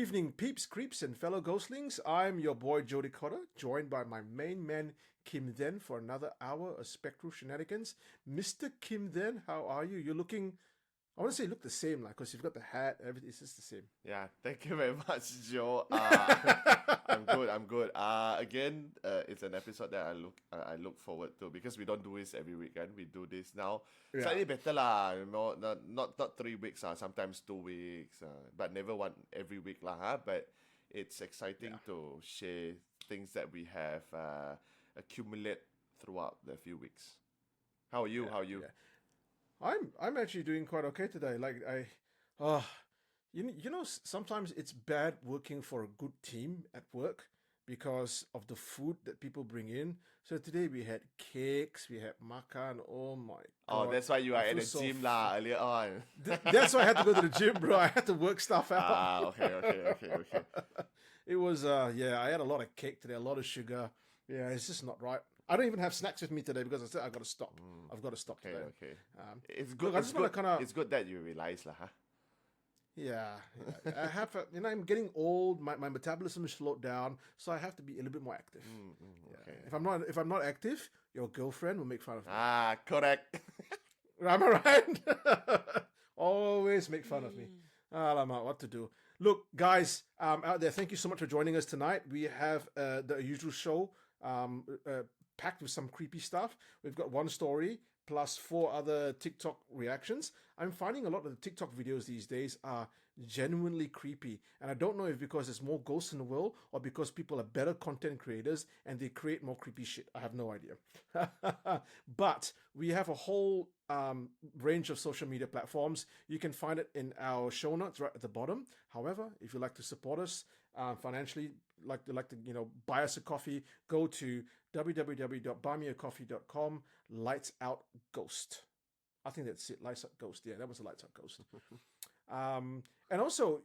evening, peeps, creeps, and fellow ghostlings. I'm your boy Jody Cotter, joined by my main man Kim Den for another hour of spectral shenanigans. Mr. Kim Den, how are you? You're looking, I want to say you look the same, like, because you've got the hat, everything, it's just the same. Yeah, thank you very much, Joe. I'm good. Again, it's an episode that I look forward to because we don't do this every weekend. We do this now Yeah. slightly better lah. You know, not 3 weeks. Sometimes 2 weeks. But never one every week lah. But it's exciting to share things that we have accumulate throughout the few weeks. How are you? Yeah, How are you? yeah. I'm actually doing quite okay today. Like you know, sometimes it's bad working for a good team at work because of the food that people bring in. So today we had cakes, we had makan. Oh my Oh, god! that's why you are I at feel the so gym lah earlier on. That's why I had to go to the gym, bro. I had to work stuff out. Okay. It was yeah, I had a lot of cake today, a lot of sugar. Yeah, it's just not right. I don't even have snacks with me today because I said I've got to stop. I've got to stop Okay, today. okay. It's Look, good. I It's just want good. to kind of It's good that you realize lah, huh? yeah, I have you know, I'm getting old. My metabolism is slowed down, so I have to be a little bit more active. Yeah. Okay. If I'm not active, your girlfriend will make fun of me. Correct. Am I right? Always make fun of me. Alamak, what to do? Look, guys, out there, thank you so much for joining us tonight. We have the usual show packed with some creepy stuff. We've got one story plus 4 other TikTok reactions. I'm finding a lot of the TikTok videos these days are genuinely creepy. And I don't know if because there's more ghosts in the world or because people are better content creators and they create more creepy shit. I have no idea. But we have a whole range of social media platforms. You can find it in our show notes right at the bottom. However, if you'd like to support us financially, like to buy us a coffee, go to www.buymeacoffee.com /lightsoutghost. I think that's it. Lights Out Ghost. Yeah, that was a Lights Out Ghost. And also,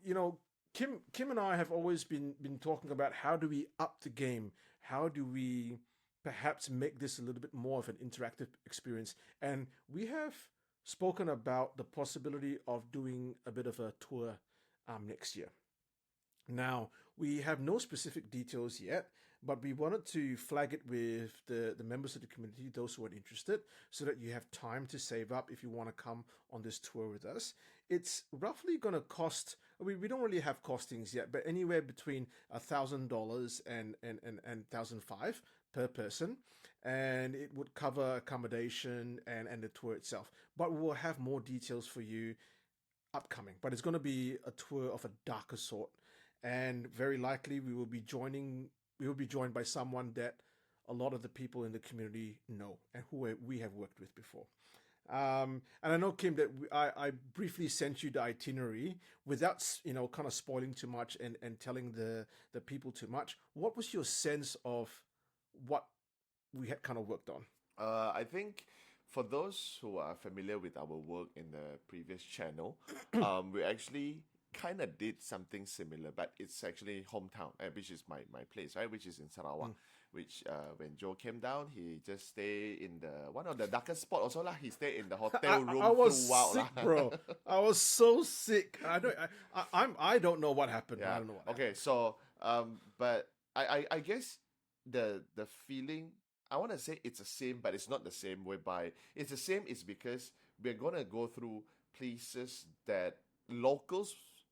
Kim and I have always been talking about how do we up the game? How do we perhaps make this a little bit more of an interactive experience? And we have spoken about the possibility of doing a bit of a tour next year. Now, we have no specific details yet, but we wanted to flag it with the members of the community, those who are interested, so that you have time to save up if you want to come on this tour with us. It's roughly going to cost, we don't really have costings yet, but anywhere between $1,000 and $1,500 per person. And it would cover accommodation and the tour itself. But we will have more details for you upcoming. But it's going to be a tour of a darker sort. And very likely we will be joined by someone that a lot of the people in the community know and who we have worked with before. And I know, Kim, that I briefly sent you the itinerary without, kind of spoiling too much and telling the people too much. What was your sense of what we had kind of worked on? I think for those who are familiar with our work in the previous channel, we actually kind of did something similar, but it's actually hometown, which is my place, right? Which is in Sarawak. Which when Joe came down, he just stayed in one of the darkest spot also lah. He stayed in the hotel room. I was throughout sick, lah. bro. I was so sick. I don't know what happened. Yeah. I don't know what Okay, so but I guess the feeling, I want to say it's the same, but it's not the same. Whereby it's the same is because we're gonna go through places that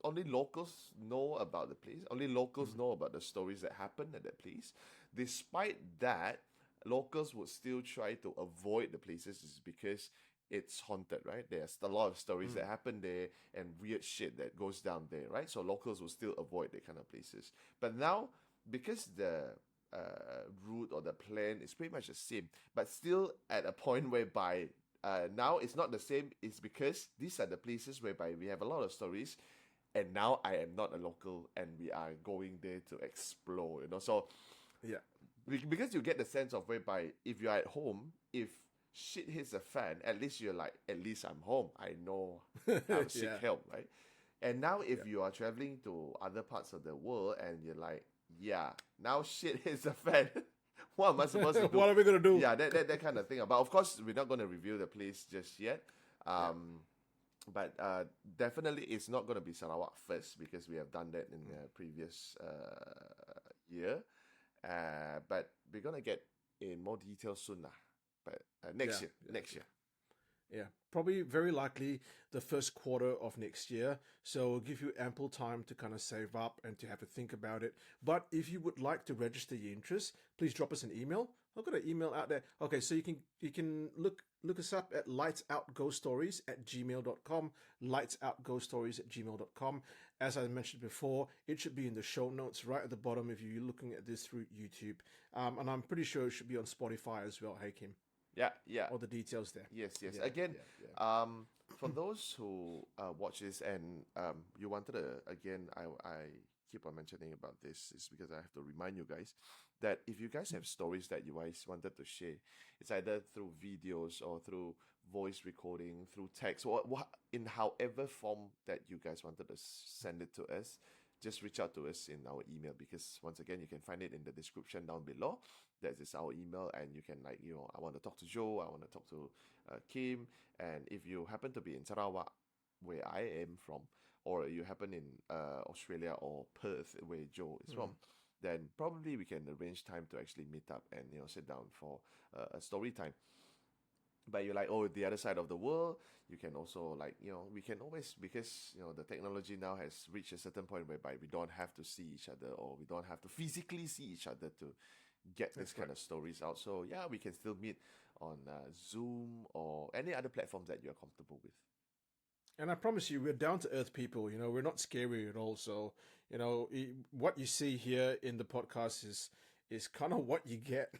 only locals know about the place. Only locals know about the stories that happen at that place. Despite that, locals would still try to avoid the places is because it's haunted, right? There's a lot of stories that happen there and weird shit that goes down there, right? So locals will still avoid that kind of places. But now, because the route or the plan is pretty much the same, but still at a point whereby now it's not the same, it's because these are the places whereby we have a lot of stories. And now I am not a local, and we are going there to explore, So, yeah. Because you get the sense of whereby if you're at home, if shit hits the fan, at least you're like, at least I'm home. I know I'll seek help, right? And now if you are traveling to other parts of the world and you're like, yeah, now shit hits the fan. What am I supposed to do? What are we gonna do? Yeah, that kind of thing. But of course, we're not going to reveal the place just yet. But definitely it's not going to be Sarawak first because we have done that in the previous year. But we're going to get in more detail soon lah. But next Yeah, year, yeah, next yeah. year. Yeah, probably very likely the first quarter of next year. So it'll give you ample time to kind of save up and to have a think about it. But if you would like to register your interest, please drop us an email. I've got an email out there. Okay, so you can look us up at lightsoutghoststories@gmail.com, lightsoutghoststories@gmail.com. As I mentioned before, it should be in the show notes right at the bottom if you're looking at this through YouTube. And I'm pretty sure it should be on Spotify as well. Hey, Kim, Yeah, yeah. all the details there. Yes, yes. Yeah, Again, yeah, yeah. for those who watch this and you wanted to, again, I keep on mentioning about this is because I have to remind you guys that if you guys have stories that you guys wanted to share, it's either through videos or through voice recording, through text, or in however form that you guys wanted to send it to us, just reach out to us in our email because once again, you can find it in the description down below. That is our email, and you can I want to talk to Joe, I want to talk to Kim, and if you happen to be in Sarawak, where I am from, or you happen in Australia or Perth, where Joe is from, then probably we can arrange time to actually meet up and sit down for a story time. But you're like, oh, the other side of the world, you can also we can always, because the technology now has reached a certain point whereby we don't have to see each other, or we don't have to physically see each other to get this That's kind correct. of stories out. So yeah, we can still meet on Zoom or any other platforms that you're comfortable with. And I promise you, we're down to earth people. We're not scary at all. So, what you see here in the podcast is kind of what you get.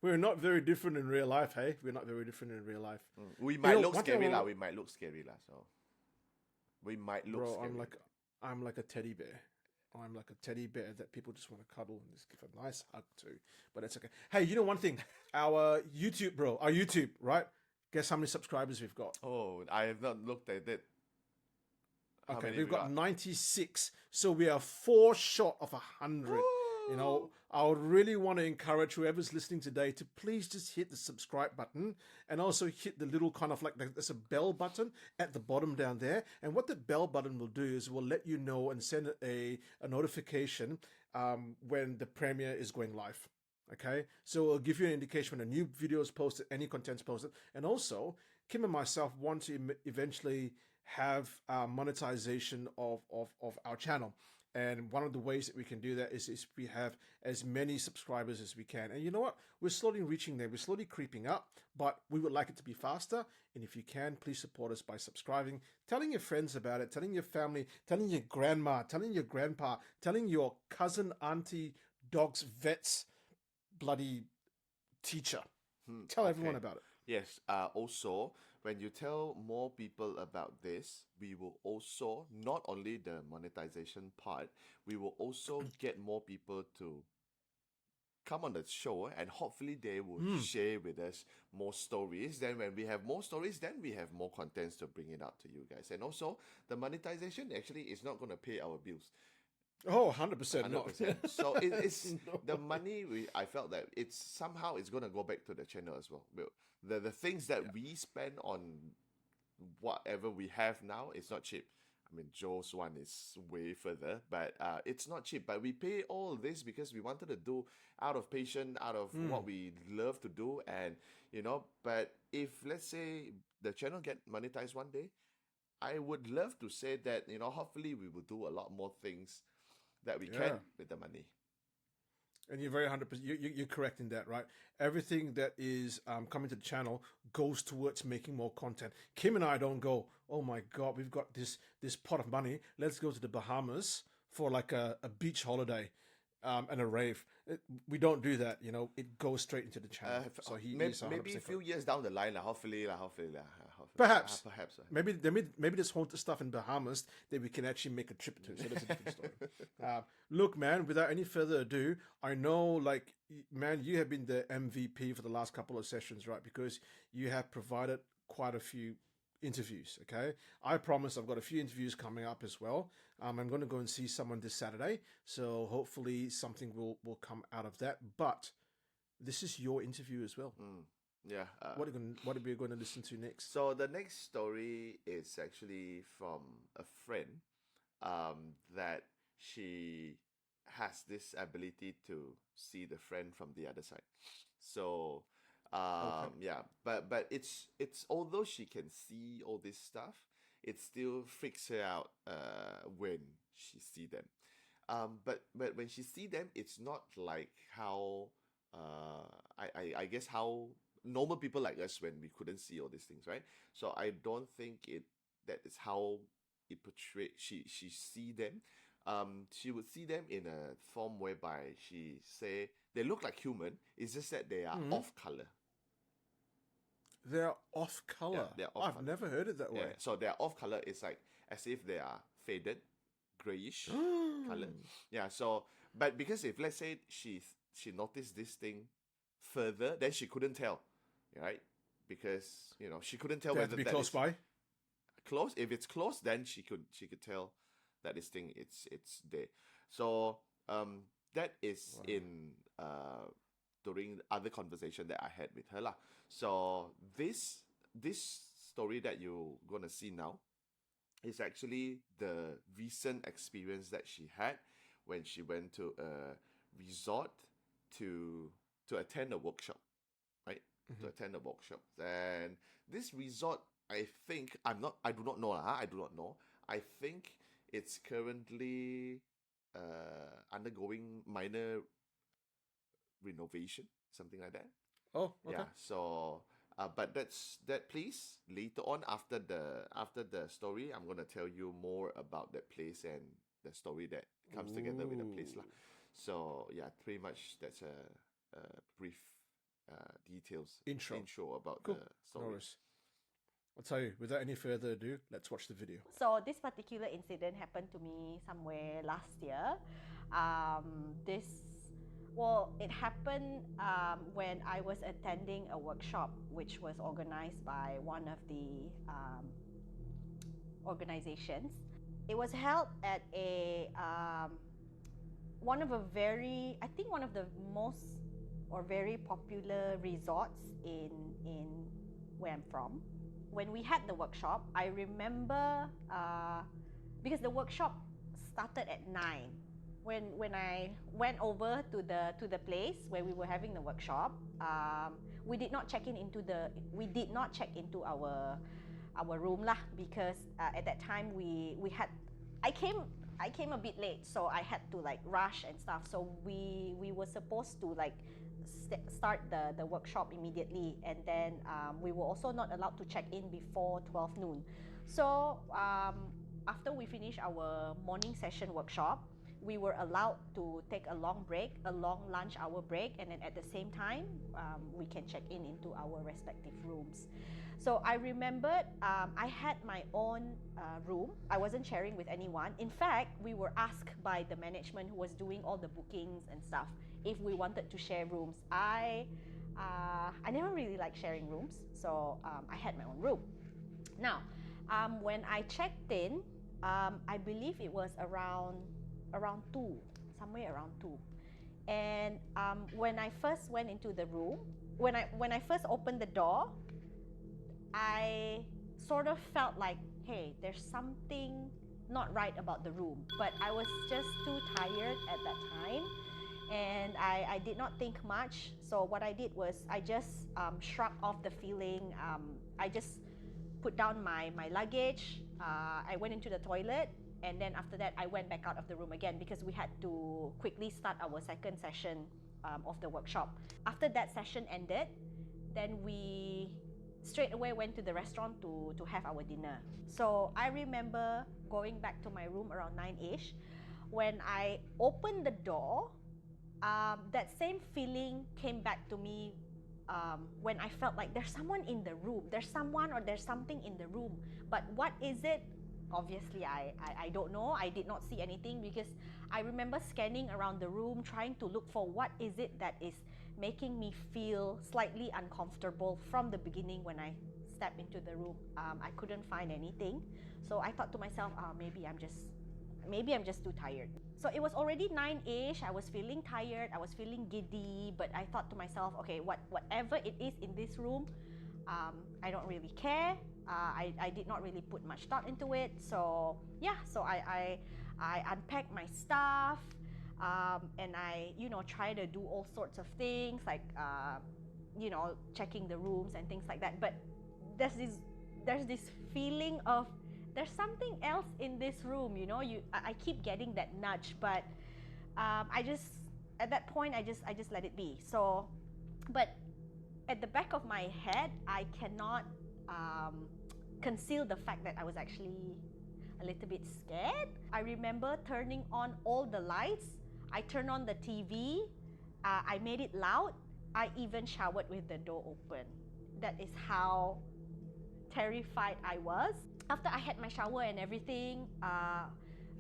We're not very different in real life, hey? We're not very different in real life. We might look One thing I scary lah. want, We might look scary lah. So we might look bro, scary. I'm like a teddy bear. I'm like a teddy bear that people just want to cuddle and just give a nice hug to. But it's okay. Hey, one thing? Our YouTube, bro, our YouTube, right? Guess how many subscribers we've got? Oh, I have not looked at it. How Okay, many we've we got got? 96, so we are 4 short of 100. Woo! I would really want to encourage whoever's listening today to please just hit the subscribe button and also hit the little kind of there's a bell button at the bottom down there. And what the bell button will do is will let you know and send a notification when the premiere is going live. Okay, so it'll give you an indication when a new video is posted, any content's posted, and also Kim and myself want to eventually have monetization of our channel. And one of the ways that we can do that is we have as many subscribers as we can. And you know what? We're slowly reaching there. We're slowly creeping up, but we would like it to be faster. And if you can, please support us by subscribing, telling your friends about it, telling your family, telling your grandma, telling your grandpa, telling your cousin, auntie, dogs, vets, bloody teacher. Tell everyone Okay. about it. Yes. Also, when you tell more people about this, we will also not only the monetization part, we will also get more people to come on the show, and hopefully they will share with us more stories. Then when we have more stories, then we have more contents to bring it out to you guys. And also, the monetization actually is not going to pay our bills. Oh, 100% not. 100%. So it's No. the money I felt that it's going to go back to the channel as well. The things that Yeah. we spend on whatever we have now, it's not cheap. I mean, Joe's one is way further, but it's not cheap. But we pay all this because we wanted to do out of passion, out of what we love to do, and But if let's say the channel get monetized one day, I would love to say that hopefully we will do a lot more things that we can Yeah. with the money. And you're very 100%. You're correct in that, right? Everything that is coming to the channel goes towards making more content. Kim and I don't go, oh my God, we've got this pot of money. Let's go to the Bahamas for like a beach holiday and a rave. We don't do that, It goes straight into the channel. So he is Maybe a 100% few correct. years down the line, hopefully, Perhaps. perhaps. Maybe there's haunted stuff in Bahamas that we can actually make a trip to. So that's a different story. Look, man, without any further ado, I know, man, you have been the MVP for the last couple of sessions, right? Because you have provided quite a few interviews, okay? I promise I've got a few interviews coming up as well. I'm going to go and see someone this Saturday. So hopefully something will come out of that. But this is your interview as well. Yeah. What are we going to listen to next? So the next story is actually from a friend, that she has this ability to see the friend from the other side. So, Okay. yeah, but it's although she can see all this stuff, it still freaks her out when she see them. But when she see them, it's not like how I guess how normal people like us when we couldn't see all these things, right? So I don't think it that is how it portray she see them. She would see them in a form whereby she say they look like human. It's just that they are Hmm. off color. They're off Yeah, color. they're off I've color. never heard it that Yeah, way. so they're off color. It's like as if they are faded, grayish color. Yeah. So, but because if let's say she noticed this thing further, then she couldn't tell, right? Because she couldn't tell They have to whether be that close is by. close. If it's close, then she could tell that this thing it's there. So that is Wow. in during other conversation that I had with her lah. So this story that you're gonna see now is actually the recent experience that she had when she went to a resort to attend a workshop, right? To Mhm. attend a workshop. And this resort, I do not know, I do not know. I think it's currently undergoing minor renovation, something like that. Oh, okay. Yeah. So, but that place later on after the story, I'm gonna tell you more about that place and the story that comes together with the place Ooh. lah. So yeah, pretty much that's a brief details Intro. intro about the Cool. No story. worries. I'll tell you, without any further ado, let's watch the video. So this particular incident happened to me somewhere last year. This, well, it happened when I was attending a workshop which was organized by one of the organizations. It was held at one of a very, I think one of the most or very popular resorts in where I'm from. When we had the workshop, I remember because the workshop started at 9. When I went over to the place where we were having the workshop, we did not check into our room lah, because at that time we had I came I came a bit late, so I had to like rush and stuff. So we were supposed to like start the workshop immediately, and then we were also not allowed to check in before 12 noon. So after we finished our morning session workshop, we were allowed to take a long break, a long lunch hour break, and then at the same time, we can check in into our respective rooms. So I remembered I had my own room. I wasn't sharing with anyone. In fact, we were asked by the management who was doing all the bookings and stuff if we wanted to share rooms. I never really like sharing rooms, so I had my own room. Now, when I checked in, I believe it was around 2, somewhere around 2. And when I first went into the room, when I first opened the door, I sort of felt like, hey, there's something not right about the room. But I was just too tired at that time, and I did not think much. So what I did was I just shrugged off the feeling. I just put down my luggage. I went into the toilet, and then after that, I went back out of the room again because we had to quickly start our second session of the workshop. After that session ended, then we straight away went to the restaurant to have our dinner. So I remember going back to my room around 9ish. When I opened the door, that same feeling came back to me when I felt like there's someone in the room. There's someone or there's something in the room. But what is it? Obviously, I don't know. I did not see anything because I remember scanning around the room trying to look for what is it that is making me feel slightly uncomfortable from the beginning when I stepped into the room. I couldn't find anything. So I thought to myself, maybe I'm just maybe I'm just too tired. So it was already 9-ish. I was feeling tired. I was feeling giddy. But I thought to myself, okay, whatever it is in this room, I don't really care. I did not really put much thought into it. So yeah, so I unpacked my stuff, and I try to do all sorts of things like checking the rooms and things like that. But there's this feeling of there's something else in this room. I keep getting that nudge, but I just at that point I just let it be. So, but at the back of my head, I cannot conceal the fact that I was actually a little bit scared. I remember turning on all the lights. I turned on the TV. I made it loud. I even showered with the door open. That is how terrified I was. After I had my shower and everything,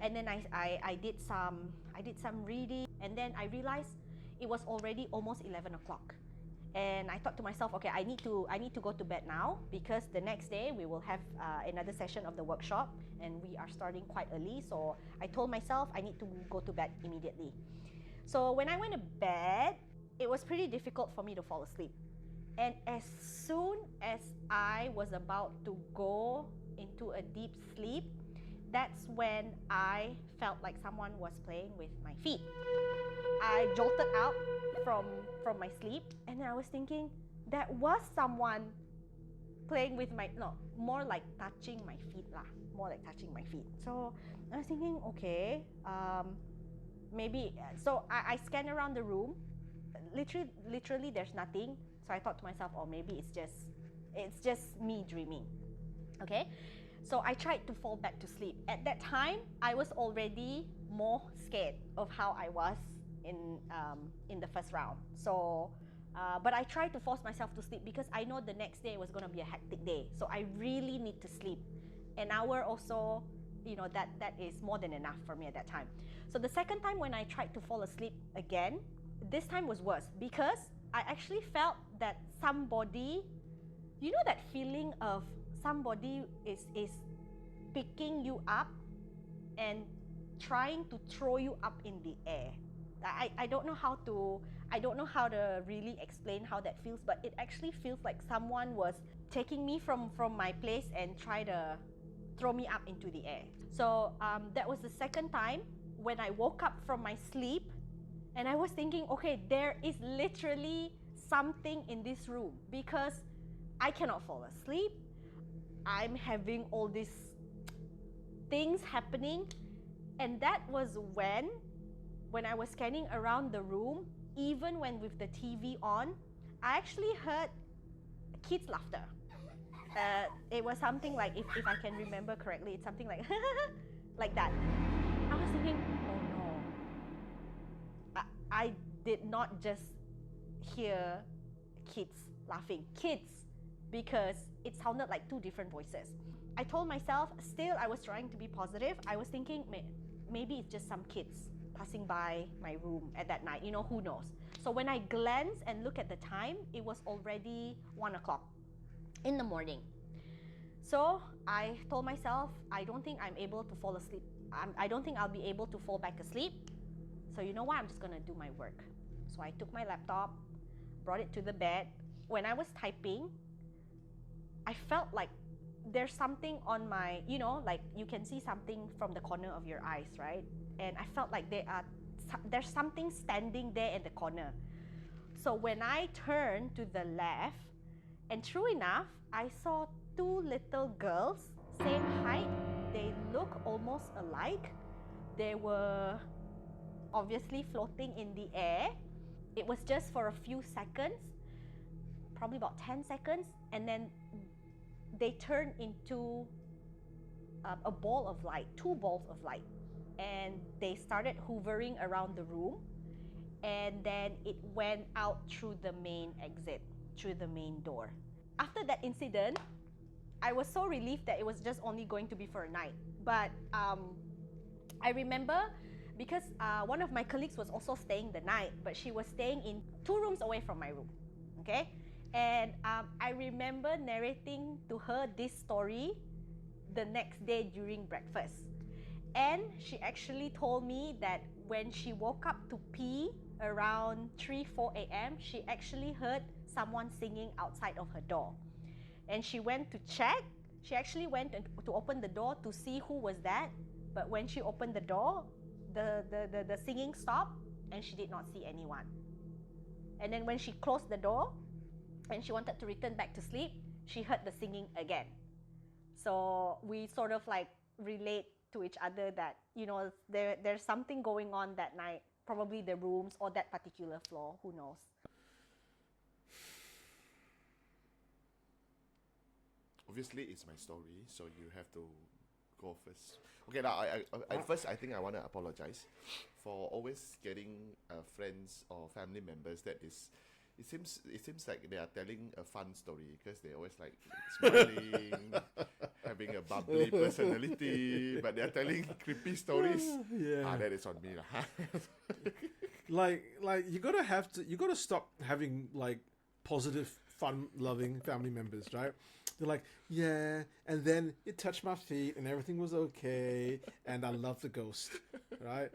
and then I did some reading, and then I realized it was already almost 11 o'clock. And I thought to myself, okay, I need to go to bed now, because the next day we will have another session of the workshop, and we are starting quite early. So I told myself I need to go to bed immediately. So when I went to bed, it was pretty difficult for me to fall asleep. And as soon as I was about to go into a deep sleep, that's when I felt like someone was playing with my feet. I jolted out from my sleep, and I was thinking that was someone playing with my, no, more like touching my feet lah, more like touching my feet. So I was thinking, okay, maybe. So I scanned around the room. Literally there's nothing. So I thought to myself, oh, maybe it's just me dreaming. Okay, so I tried to fall back to sleep. At that time, I was already more scared of how I was in the first round. So, but I tried to force myself to sleep, because I know the next day was going to be a hectic day. So I really need to sleep. An hour or so, that is more than enough for me at that time. So the second time when I tried to fall asleep again, this time was worse, because I actually felt that somebody, that feeling of somebody is picking you up and trying to throw you up in the air. I don't know how to really explain how that feels, but it actually feels like someone was taking me from my place and try to throw me up into the air. So that was the second time when I woke up from my sleep, and I was thinking, okay, there is literally something in this room, because I cannot fall asleep. I'm having all these things happening. And that was when I was scanning around the room, even when with the TV on, I actually heard kids' laughter. It was something like, if I can remember correctly, it's something like like that. I was thinking, oh no, I did not just hear kids laughing. Kids, because it sounded like two different voices. I told myself, still I was trying to be positive. I was thinking, maybe it's just some kids passing by my room at that night. Who knows? So when I glanced and look at the time, it was already 1 o'clock in the morning. So I told myself, I don't think I'm able to fall asleep. I don't think I'll be able to fall back asleep. So you know what? I'm just gonna do my work. So I took my laptop, brought it to the bed. When I was typing, I felt like there's something on my, like you can see something from the corner of your eyes, right? And I felt like there's something standing there in the corner. So when I turned to the left, and true enough, I saw two little girls, same height. They look almost alike. They were obviously floating in the air. It was just for a few seconds, probably about 10 seconds, and then they turned into a ball of light, two balls of light, and they started hovering around the room, and then it went out through the main exit, through the main door. After that incident, I was so relieved that it was just only going to be for a night. But I remember, because one of my colleagues was also staying the night, but she was staying in 2 rooms away from my room. Okay? And I remember narrating to her this story the next day during breakfast. end, she actually told me that when she woke up to pee around 3-4 a.m., she actually heard someone singing outside of her door. And she went to check. She actually went to open the door to see who was that. But when she opened the door, the singing stopped and she did not see anyone. And then when she closed the door and she wanted to return back to sleep, she heard the singing again. So we sort of like relate to each other that, you know, there's something going on that night, probably the rooms or that particular floor, who knows. Obviously, it's my story, so you have to go first. Okay, now I first I think I want to apologize for always getting friends or family members that is. It seems like they are telling a fun story because they always like smiling, having a bubbly personality, but they are telling creepy stories. Yeah. That is on me lah. Like you gotta stop having like positive, fun-loving family members, right? They're like, yeah, and then it touched my feet and everything was okay, and I love the ghost, right?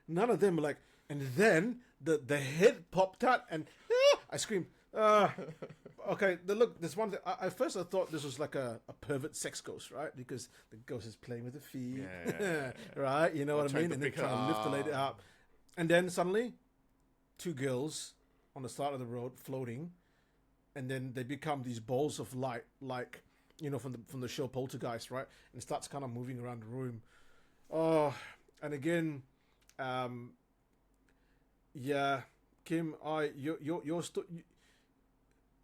None of them are like, and then the head popped out and I screamed. Okay, look, there's one thing. At first I thought this was like a pervert sex ghost, right? Because the ghost is playing with the feet, right? You know what I mean? And then trying to lift the lady up. And then suddenly, two girls on the side of the road floating, and then they become these balls of light, like, you know, from the show Poltergeist, right? And it starts kind of moving around the room. Oh, and again, yeah, Kim,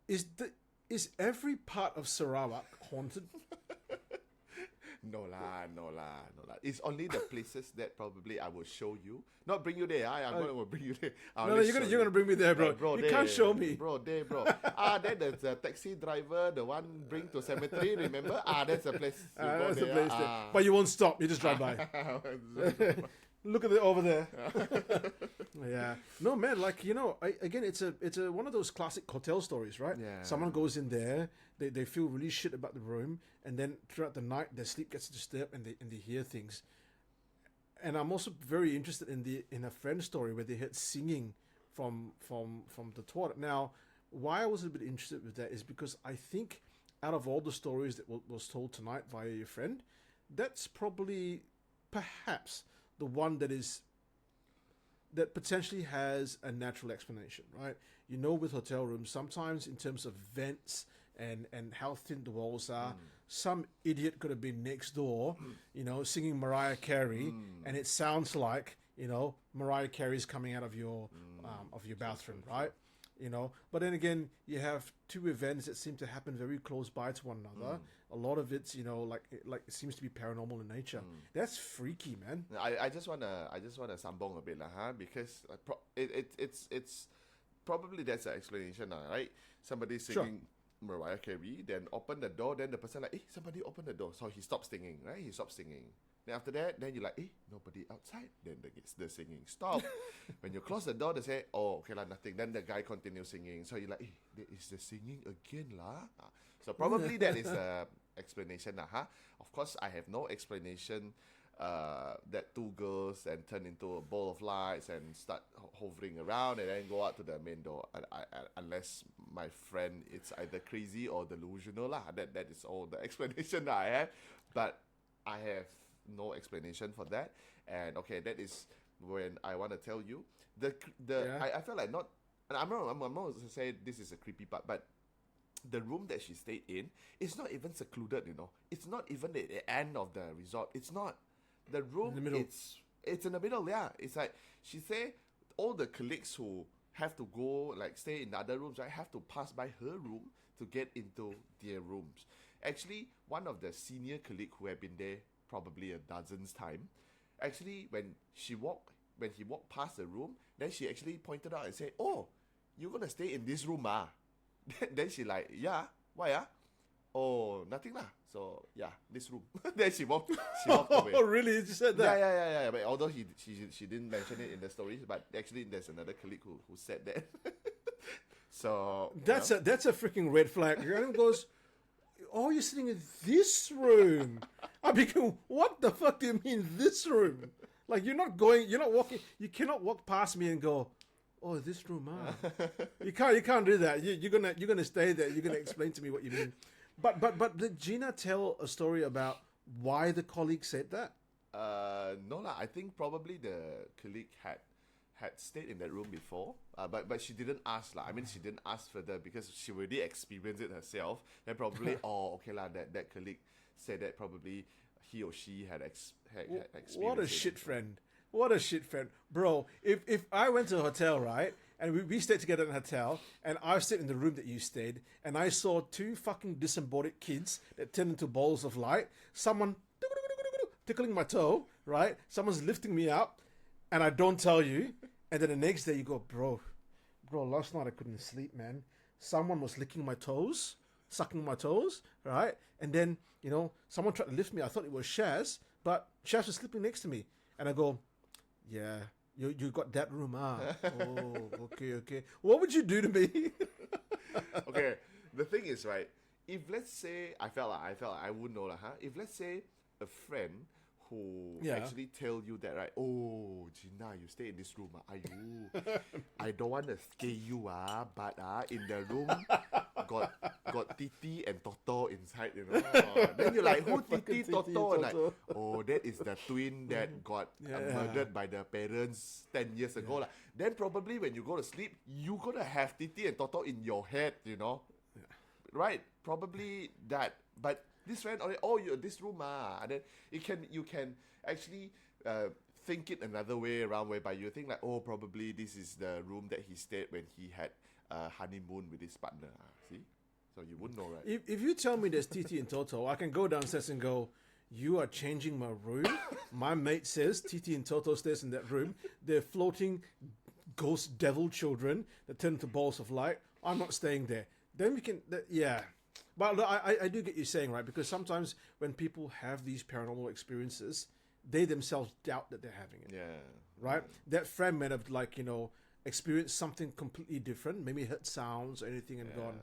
is every part of Sarawak haunted? No lah. It's only the places that probably I will show you. Not bring you there. I'm gonna bring you there. No, you're gonna bring me there, bro. You can't show me, bro. Then there's the taxi driver, the one bring to cemetery. Remember? That's the place. That's the place there. But you won't stop. You just drive by. Look at it over there. Yeah. No, man, like, you know, again, it's a one of those classic hotel stories, right? Yeah. Someone goes in there, they feel really shit about the room, and then throughout the night their sleep gets disturbed and they hear things. And I'm also very interested in a friend story where they heard singing from the toilet. Now, why I was a bit interested with that is because I think out of all the stories that was told tonight via your friend, that's probably perhaps the one that potentially has a natural explanation, right? You know, with hotel rooms, sometimes in terms of vents and how thin the walls are, some idiot could have been next door, you know, singing Mariah Carey, and it sounds like, you know, Mariah Carey's coming out of your bathroom, right? You know, but then again, you have two events that seem to happen very close by to one another. A lot of it's, you know, like it seems to be paranormal in nature. That's freaky, man. I just wanna sambong a bit lah, because it's probably that's the explanation, right? Somebody singing Mariah Carey, then open the door, then the person like, somebody open the door, so he stops singing, right? He stops singing. Then after that, then you're like, nobody outside. Then the singing stop. When you close the door, they say, okay lah, nothing. Then the guy continues singing. So you're like, there is the singing again lah. So probably that is the explanation lah. Of course, I have no explanation that two girls and turn into a ball of lights and start hovering around and then go out to the main door. Unless my friend, it's either crazy or delusional lah. That is all the explanation that I have. But I have no explanation for that, and okay, that is when I want to tell you I felt like not, and I'm not going to say this is a creepy part, but the room that she stayed in is not even secluded, you know. It's not even at the end of the resort. It's not the room in the middle. It's in the middle. Yeah, it's like she say all the colleagues who have to go like stay in the other rooms, right, have to pass by her room to get into their rooms. Actually, one of the senior colleague who have been there probably a dozen's time, actually when he walked past the room, then she actually pointed out and said, you're gonna stay in this room ah? Then she like, yeah, why ah? Oh, nothing lah. So yeah, this room. Then she walked away. Oh really? She said that? Yeah. But although she didn't mention it in the stories, but actually there's another colleague who said that. So that's a freaking red flag. Your goes, oh, you're sitting in this room. I became, what the fuck do you mean this room? Like, you're not walking, you cannot walk past me and go, oh, this room, You can't do that. You're gonna stay there. You're gonna explain to me what you mean. But did Gina tell a story about why the colleague said that? No lah. I think probably the colleague had stayed in that room before, but she didn't ask lah. I mean, she didn't ask further because she already experienced it herself. Then probably, oh, okay lah. That colleague said that probably he or she had experienced. What a shit friend! What a shit friend, bro. If I went to a hotel, right, and we stayed together in a hotel, and I stayed in the room that you stayed, and I saw two fucking disembodied kids that turned into balls of light. Someone tickling my toe, right? Someone's lifting me up, and I don't tell you. And then the next day you go, bro, last night I couldn't sleep, man. Someone was licking my toes, sucking my toes, right? And then, someone tried to lift me. I thought it was Shaz, but Shaz was sleeping next to me. And I go, yeah, you got that room, Oh, okay. What would you do to me? Okay, the thing is, right, if let's say, I felt like I wouldn't know, if let's say a friend who actually tell you that, right, oh, Gina, you stay in this room, I don't want to scare you, but in the room got Titi and Toto inside, Then you're like, who Titi, Toto? And like, oh, that is the twin that got murdered by the parents 10 years ago. Like. Then probably when you go to sleep, you're going to have Titi and Toto in your head, Right? Probably that. But this friend, you're this room, and then you can actually think it another way around, whereby you think like, oh, probably this is the room that he stayed when he had a honeymoon with his partner. See, so you wouldn't know, right? If you tell me there's Titi and Toto, I can go downstairs and go, you are changing my room. My mate says Titi and Toto stays in that room. They're floating ghost devil children that turn into balls of light. I'm not staying there. Then we can, yeah. But I do get you saying, right, because sometimes when people have these paranormal experiences, they themselves doubt that they're having it. Yeah. Right? That friend might have, experienced something completely different, maybe heard sounds or anything and gone,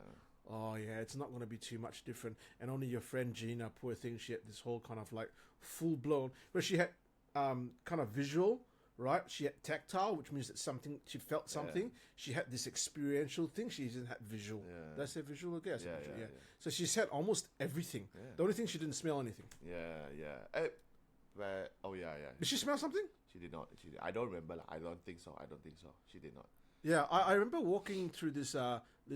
oh, yeah, it's not going to be too much different. And only your friend Gina, poor thing, she had this whole kind of full-blown, where she had kind of visual, right? She had tactile, which means that she felt something. Yeah. She had this experiential thing. She didn't have visual. Yeah. Did I say visual again? Yeah. So she said almost everything. Yeah. The only thing she didn't smell anything. Yeah. Did she smell something? She did not. I don't remember. I don't think so. She did not. Yeah, I remember walking through this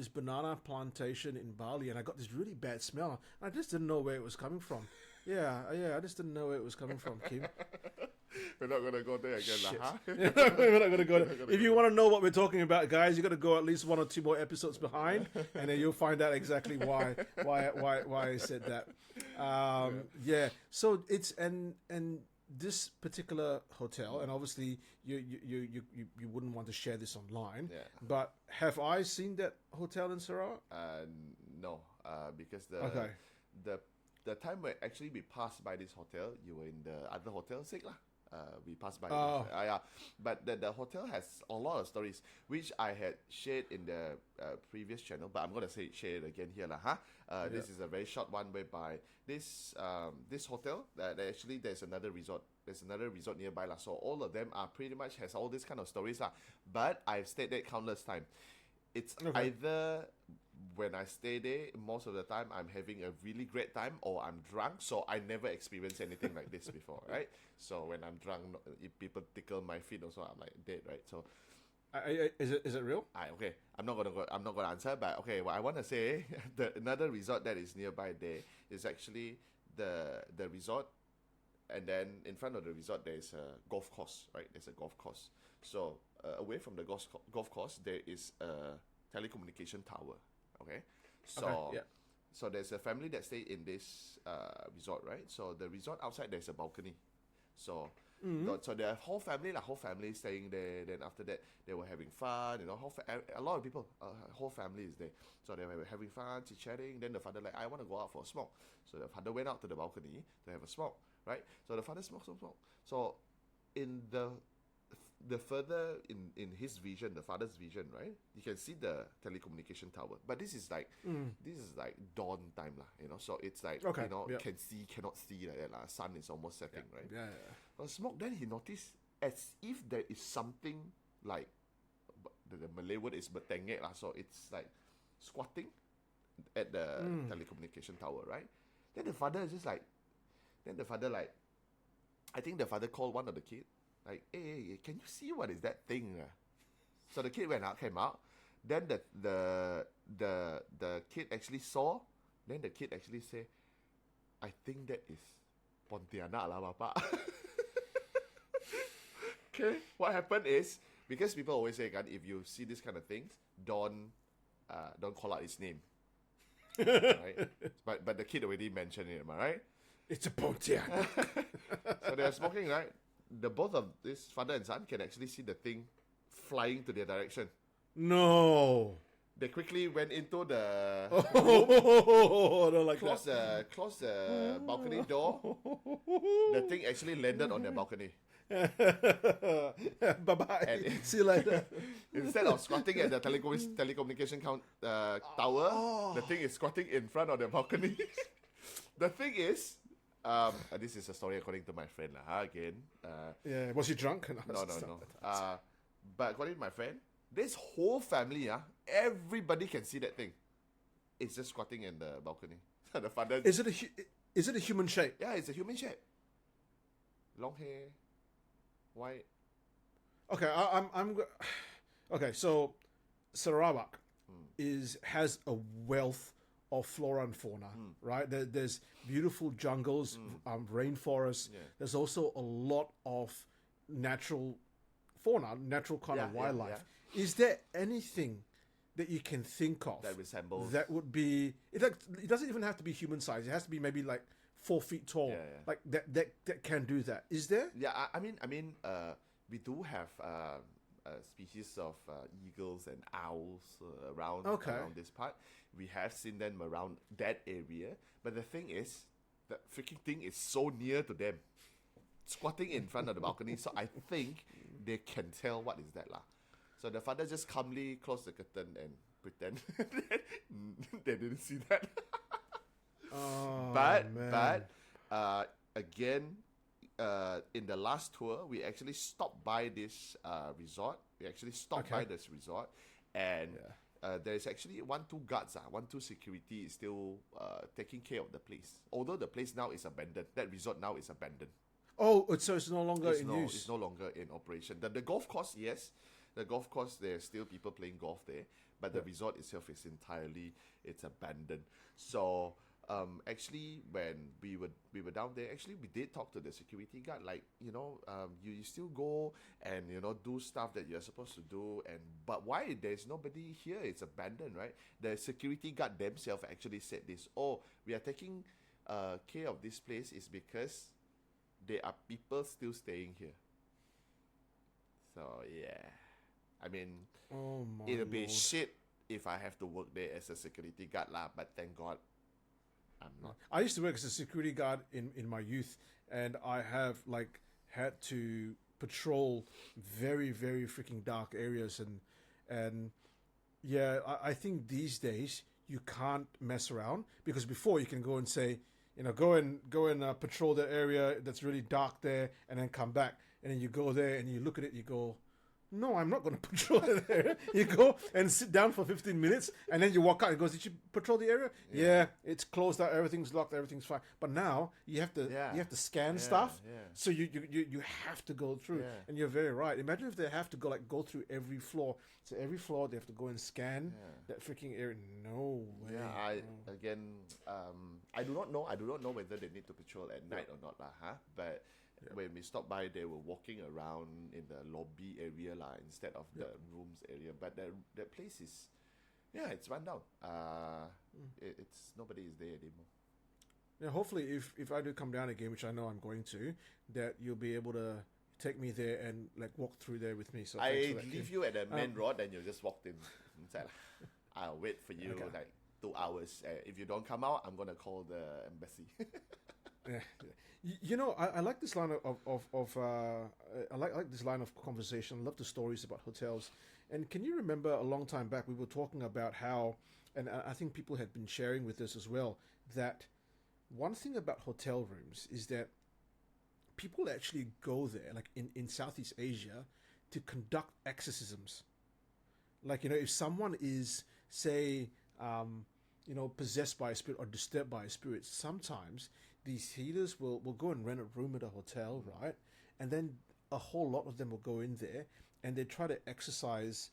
banana plantation in Bali, and I got this really bad smell. I just didn't know where it was coming from. Yeah, I just didn't know where it was coming from, Kim. We're not going to go there again, huh? We're not going to go there. If you want to know what we're talking about, guys, you got to go at least 1 or 2 more episodes behind, and then you'll find out exactly why I said that. Yeah. So it's and this particular hotel, and obviously you wouldn't want to share this online. Yeah. But have I seen that hotel in Sarawak? No. Because the time when actually we passed by this hotel, you were in the other hotel, we passed by. Yeah, but the hotel has a lot of stories which I had shared in the previous channel, but I'm gonna share it again here, This is a very short one, whereby this hotel actually there's another resort nearby, so all of them are pretty much has all this kind of stories, but I've stayed there countless times. It's either when I stay there, most of the time I'm having a really great time, or I'm drunk, so I never experienced anything like this before, right? So when I'm drunk, if people tickle my feet also, I'm like dead, right? So is it real? Okay, I'm not gonna answer, but okay, what I want to say, another resort that is nearby there is actually the resort, and then in front of the resort there's a golf course, right? There's a golf course. So away from the golf course, there is a telecommunication tower. Okay, so there's a family that stay in this resort, right? So the resort outside there's a balcony, so so the whole family staying there. Then after that they were having fun, a lot of people, whole family is there, so they were having fun, chit-chatting. Then the father like, I want to go out for a smoke, so the father went out to the balcony to have a smoke, right? So the father smoked. So in the the further in his vision, the father's vision, right? You can see the telecommunication tower. But this is like dawn time lah, you know. So it's like Okay, you know, yep. can see, cannot see like that lah. Sun is almost setting, right? Yeah. Smoke. Then he noticed as if there is something like the Malay word is bertengek lah. So it's like squatting at the telecommunication tower, right? Then the father is just like, I think the father called one of the kids, like, hey, can you see what is that thing? So the kid came out. Then the kid actually saw. Then the kid actually say, I think that is Pontianak lah, Papa. Okay, what happened is, because people always say, if you see this kind of things, don't call out his name. Right? But the kid already mentioned it, am I right? It's a Pontianak. So they're smoking, right? The both of this father and son can actually see the thing flying to their direction. No. They quickly went into the Oh, I don't like closed that. the balcony door. The thing actually landed on their balcony. Bye-bye. And See you later. Instead of squatting at the telecommunication tower, the thing is squatting in front of the balcony. The thing is, this is a story according to my friend again. Yeah, was he drunk? No. But according to my friend, this whole family, everybody can see that thing. It's just squatting in the balcony. So the father. Is it a human shape? Yeah, it's a human shape. Long hair, white. Okay, okay. So Sarawak has a wealth of flora and fauna, right? There's beautiful jungles, rainforests. Yeah. There's also a lot of natural fauna, natural kind of wildlife. Is there anything that you can think of That resembles. that would be? It doesn't even have to be human size. It has to be maybe like 4 feet tall, like that can do that. Is there? Yeah, I mean, we do have species of eagles and owls around this part. We have seen them around that area, but the thing is, the freaking thing is so near to them, squatting in front of the balcony. So I think they can tell what is that lah. So the father just calmly closed the curtain and pretend they didn't see that. Oh, but man. again, in the last tour, we actually stopped by this resort. We actually stopped by this resort, and there's actually 1-2 guards, 1-2 security is still taking care of the place. Although the place now is abandoned, that resort now is abandoned. Oh, so it's no longer in use. It's no longer in operation. The golf course, yes, the golf course, there's still people playing golf there, but the resort itself is it's abandoned. So actually, when we were down there, actually we did talk to the security guard, like, you still go and do stuff that you're supposed to do, but why there's nobody here? It's abandoned, right? The security guard themselves actually said this. Oh, we are taking care of this place is because there are people still staying here. So yeah, I mean, it'll be shit if I have to work there as a security guard lah. But thank God, I'm not. I used to work as a security guard in my youth, and I have had to patrol very, very freaking dark areas, and yeah, I think these days you can't mess around, because before you can go and say, go and patrol that area that's really dark there, and then come back, and then you go there and you look at it, you go, no, I'm not going to patrol the area. You go and sit down for 15 minutes, and then you walk out and goes, did you patrol the area? Yeah, it's closed out, everything's locked, everything's fine. But now you have to scan stuff, so you have to go through. And you're very right. Imagine if they have to go through every floor. So every floor they have to go and scan that freaking area. No way. Yeah, I do not know. I do not know whether they need to patrol at night or not, But when we stopped by, they were walking around in the lobby area instead of the rooms area. But that place is, it's run down. It's nobody is there anymore. Yeah, hopefully if I do come down again, which I know I'm going to, that you'll be able to take me there and walk through there with me. So I leave you at the main road, and you just walked inside. I'll wait for you 2 hours. If you don't come out, I'm gonna call the embassy. Yeah. You know, I like this line I like this line of conversation. I love the stories about hotels. And can you remember a long time back we were talking about how, and I think people had been sharing with us as well, that one thing about hotel rooms is that people actually go there, like in Southeast Asia, to conduct exorcisms. Like, you know, if someone is, say, you know, possessed by a spirit or disturbed by a spirit, sometimes these healers will go and rent a room at a hotel, right? And then a whole lot of them will go in there and they try to exercise,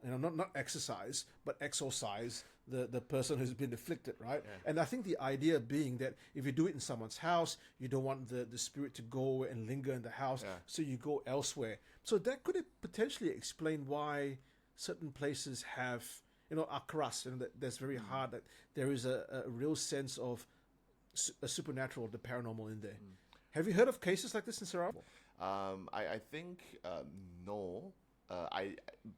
you know, not exercise, but exorcise the person who's been afflicted, right? Yeah. And I think the idea being that if you do it in someone's house, you don't want the spirit to go and linger in the house, Yeah. so you go elsewhere. So that could potentially explain why certain places have, you know, akras, and that's very hard. That there is a real sense of a supernatural, the paranormal in there. Have you heard of cases like this in Sarawak? I think no. I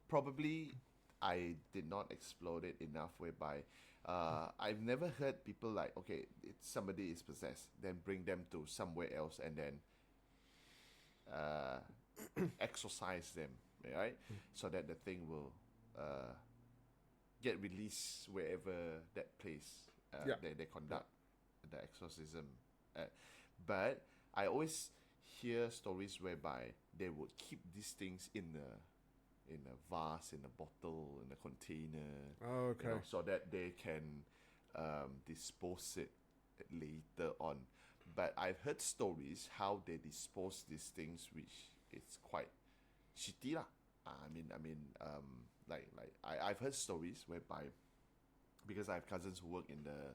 probably I did not explore it enough. Whereby I've never heard people like, okay, somebody is possessed, then bring them to somewhere else and then exorcise them, right? So that the thing will get released wherever that place Yeah. they conduct the exorcism. But I always hear stories whereby they would keep these things in a vase, in a bottle, in a container, Oh, okay. you know, so that they can dispose it later on. But I've heard stories how they dispose these things, which is quite shitty lah. I've heard stories whereby, because I have cousins who work in the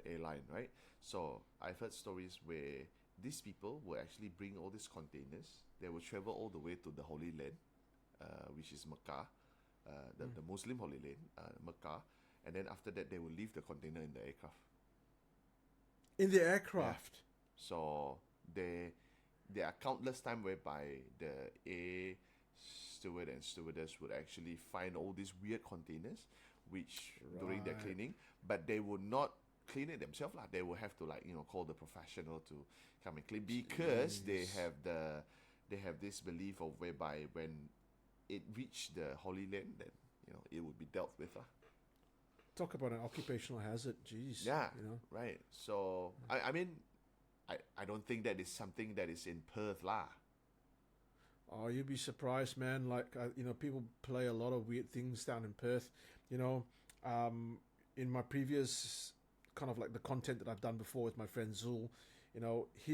airline, right? So I've heard stories where these people will actually bring all these containers. They will travel all the way to the Holy Land, which is Mecca, the Muslim Holy Land, Mecca, and then after that they will leave the container in the aircraft. In the aircraft. So there are countless times whereby the air steward and stewardess would actually find all these weird containers, which during their Right. cleaning, but they would not clean it themselves lah. They will have to, like, you know, call the professional to come and clean, because they have this belief of whereby when it reached the Holy Land, then, you know, it would be dealt with lah. Talk about an occupational hazard. Jeez. Yeah, You know. right. So I mean, I don't think that is something that is in Perth lah. Oh, you'd be surprised, man. Like, you know, people play a lot of weird things down in Perth. You know, in my previous kind of like the content that I've done before with my friend Zul, you know, it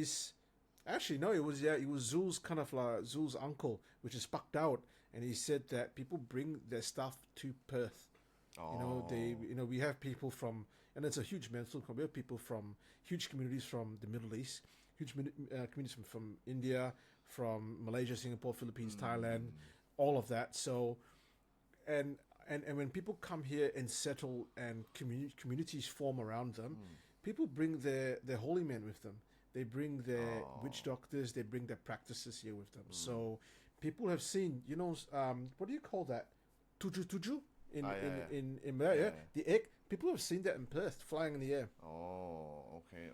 was Zul's kind of like Zul's uncle, which is fucked out, and he said that people bring their stuff to Perth. You know, we have people from, and it's a huge mental. We have people from huge communities from the Middle East, huge communities from India, from Malaysia, Singapore, Philippines, Thailand, all of that. So, and when people come here and settle and communities form around them, people bring their holy men with them. They bring their witch doctors. They bring their practices here with them. So people have seen, you know, what do you call that? Tuju tuju in Malaya. Yeah. The egg. People have seen that in Perth, flying in the air. Oh, okay.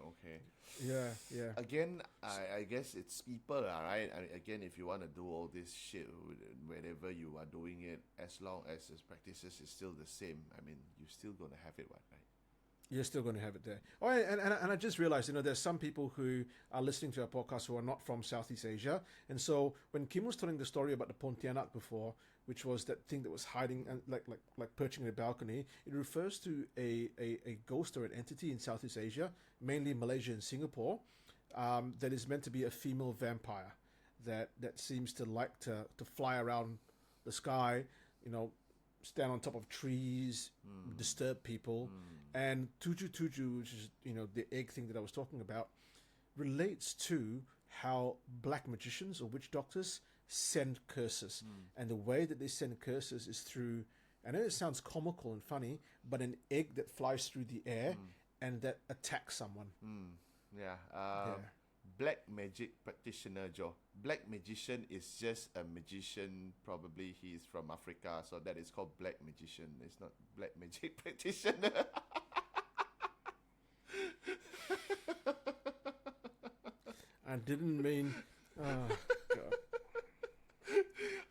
Yeah. Again, I guess it's people, right? I mean, again, if you want to do all this shit, whenever you are doing it, as long as the practices is still the same, I mean, you're still going to have it, right? You're still going to have it there. Oh, and I just realized, you know, there's some people who are listening to our podcast who are not from Southeast Asia. And so when Kim was telling the story about the Pontianak before, which was that thing that was hiding and like perching in a balcony, it refers to a ghost or an entity in Southeast Asia, mainly Malaysia and Singapore, that is meant to be a female vampire that seems to like to fly around the sky, you know, stand on top of trees, disturb people. And tuju tuju, which is, you know, the egg thing that I was talking about, relates to how black magicians or witch doctors send curses. And the way that they send curses is through, I know it sounds comical and funny, but an egg that flies through the air and that attacks someone. Yeah. Black magic practitioner, Joe. Black magician is just a magician. Probably he is from Africa, so that is called black magician. It's not black magic practitioner. I didn't mean. Oh, God.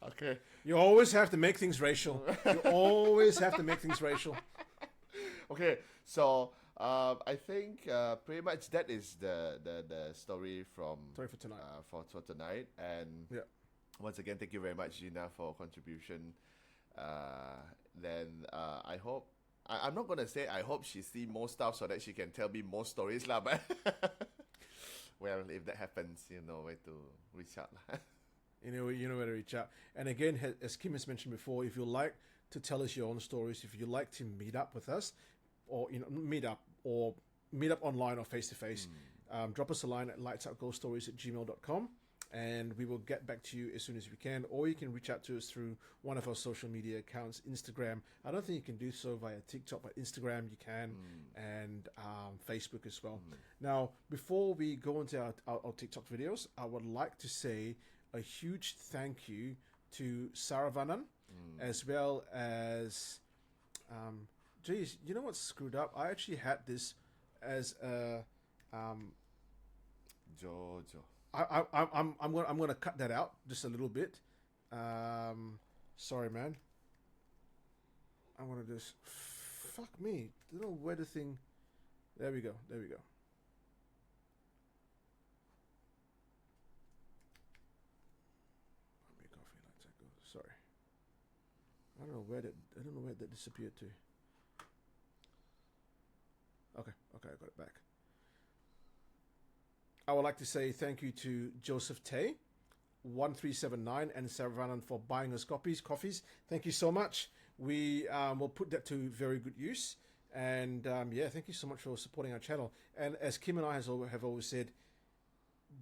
Okay. You always have to make things racial. You always have to make things racial. Okay. So I think pretty much that is the story from Sorry for tonight. for tonight. And Yeah. once again, thank you very much, Gina, for contribution. Then I hope. I'm not gonna say I hope she see more stuff so that she can tell me more stories lah. But well, if that happens, you know where to reach out lah. You know where to reach out. And again, as Kim has mentioned before, if you like to tell us your own stories, if you like to meet up with us, or meet up online or face to face, drop us a line at lightsoutghoststories@gmail.com, and we will get back to you as soon as we can. Or you can reach out to us through one of our social media accounts, Instagram. I don't think you can do so via TikTok, but Instagram you can, and Facebook as well. Now, before we go into our TikTok videos, I would like to say a huge thank you to Saravanan, as well as, geez, you know what's screwed up? I actually had this as a, Jojo. I'm gonna cut that out just a little bit. Sorry, man. I'm gonna just, fuck me. I don't know where the thing. There we go. Sorry. I don't know where that disappeared to. Okay, I got it back. I would like to say thank you to Joseph Tay, 1379, and Saravanan for buying us coffees. Thank you so much. We will put that to very good use. And thank you so much for supporting our channel. And as Kim and I have always said,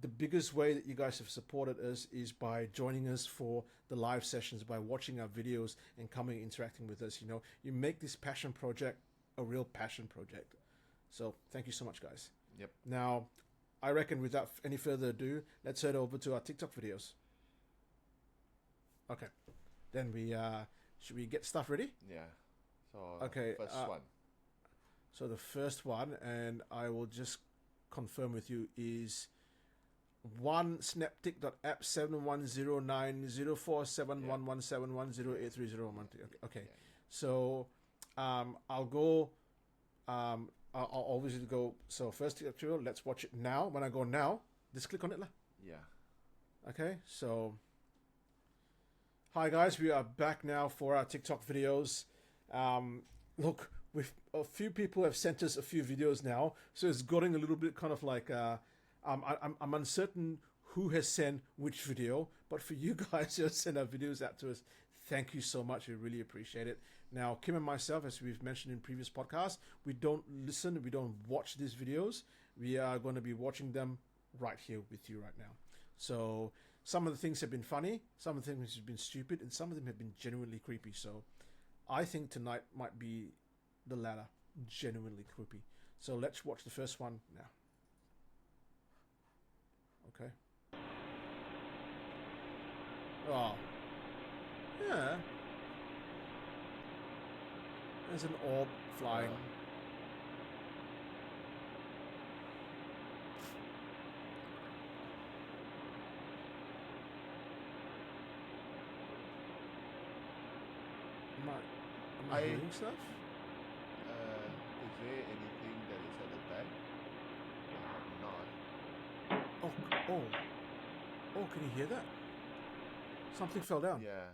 the biggest way that you guys have supported us is by joining us for the live sessions, by watching our videos and coming interacting with us. You make this passion project a real passion project. So thank you so much, guys. Yep. Now, I reckon without any further ado, let's head over to our TikTok videos. Okay. Then should we get stuff ready? Yeah. So Okay, first one. So the first one, and I will just confirm with you, is one snaptic.app 7109047117108301. Okay. Yeah. So I'll go. I'll obviously go. So first tutorial. Let's watch it now. When I go now, just click on it lah. Yeah. Okay. So hi guys, we are back now for our TikTok videos. Look, a few people have sent us a few videos now, so it's getting a little bit kind of like I'm uncertain who has sent which video, but for you guys who have sent our videos out to us, thank you so much. We really appreciate it. Now, Kim and myself, as we've mentioned in previous podcasts, we don't watch these videos. We are going to be watching them right here with you right now. So some of the things have been funny, some of the things have been stupid, and some of them have been genuinely creepy. So I think tonight might be the latter, genuinely creepy. So let's watch the first one now. Okay. Oh. Yeah. There's an orb flying. Am I hearing stuff? Is there anything that is at the back? Not. Oh, can you hear that? Something fell down. Yeah.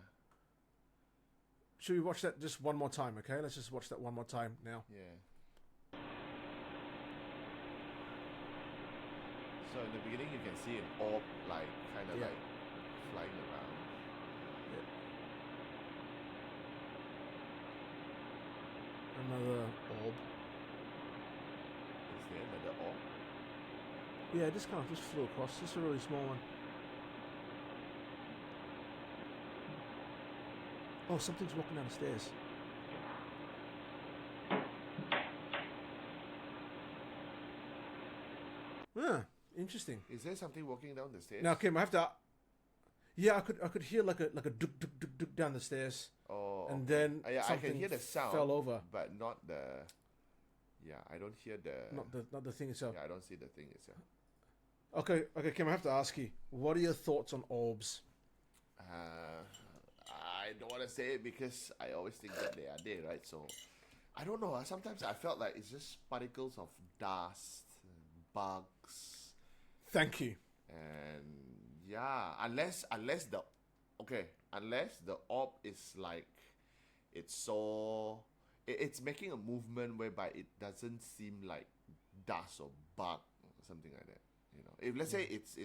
Should we watch that just one more time, okay? Let's just watch that one more time now. Yeah. So in the beginning you can see an orb like kind of Yeah. like flying around. Another orb. Is there another orb? Yeah, just kind of just flew across. Just a really small one. Oh, something's walking down the stairs. Ah, interesting. Is there something walking down the stairs? Now, Kim, I have to. Yeah, I could hear like a duk duk duk duk down the stairs, Oh, and okay. then Yeah, I something can hear the sound, fell over. but not the. Yeah, I don't hear the. Not the thing itself. Yeah, I don't see the thing itself. Okay, Kim, I have to ask you, what are your thoughts on orbs? I don't want to say it because I always think that they are there, right? So I don't know. Sometimes I felt like it's just particles of dust, bugs, Thank you. and yeah, unless the orb is like it's making a movement whereby it doesn't seem like dust or bug or something like that. If let's say it's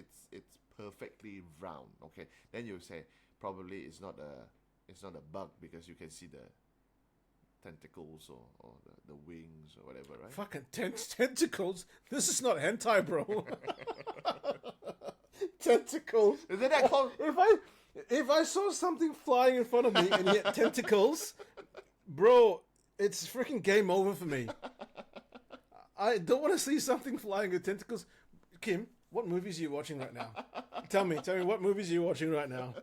perfectly round, okay, then you say probably it's not a bug because you can see the tentacles or the wings or whatever, right? Fucking tentacles. This is not hentai, bro. Tentacles. Isn't that called? If I saw something flying in front of me and yet tentacles, bro, it's freaking game over for me. I don't want to see something flying with tentacles. Kim, what movies are you watching right now? Tell me what movies are you watching right now?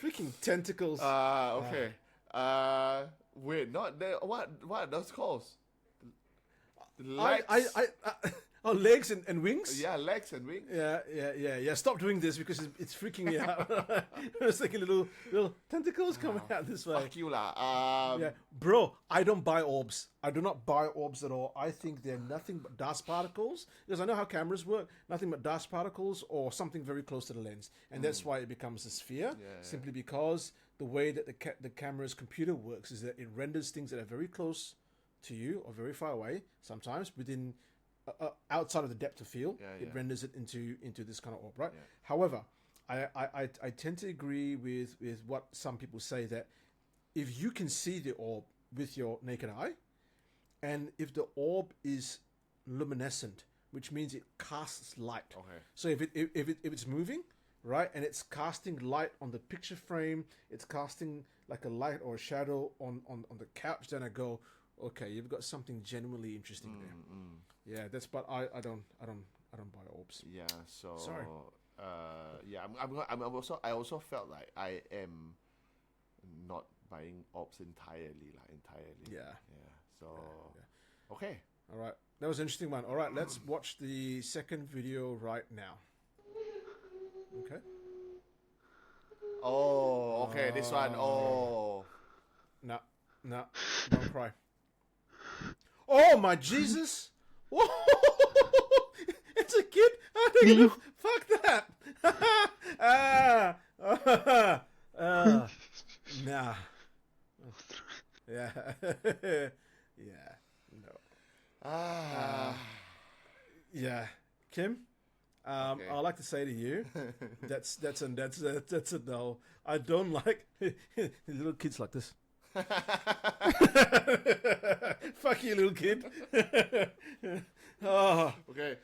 Freaking tentacles. Okay. Wait, not there. What are those called? Legs. Oh, legs and wings? Yeah, legs and wings. Yeah. Stop doing this because it's freaking me out. It's like a little tentacles coming out this way. Fuck you lah. Yeah, bro, I don't buy orbs. I do not buy orbs at all. I think they're nothing but dust particles because I know how cameras work. Nothing but dust particles or something very close to the lens, and that's why it becomes a sphere. Simply because the way that the camera's computer works is that it renders things that are very close to you or very far away. Sometimes within outside of the depth of field, it renders it into this kind of orb, right? However, I tend to agree with what some people say that if you can see the orb with your naked eye, and if the orb is luminescent, which means it casts light. Okay. So if it's moving, right, and it's casting light on the picture frame, it's casting like a light or a shadow on the couch, then I go, okay, you've got something genuinely interesting there. Yeah, but I don't buy orbs. Yeah. So. Sorry. Yeah. I also felt like I am not buying orbs entirely. Yeah. Yeah. So. Okay. All right. That was an interesting one. All right, let's watch the second video right now. Okay. Oh. Okay. This one. Oh. No, don't cry. Oh my Jesus! Whoa! It's a kid. How are they gonna fuck that? Nah. Yeah. Yeah. No. Yeah. Kim, Okay. I'd like to say to you, that's a no. I don't like little kids like this. Fuck you, little kid. Oh. Okay.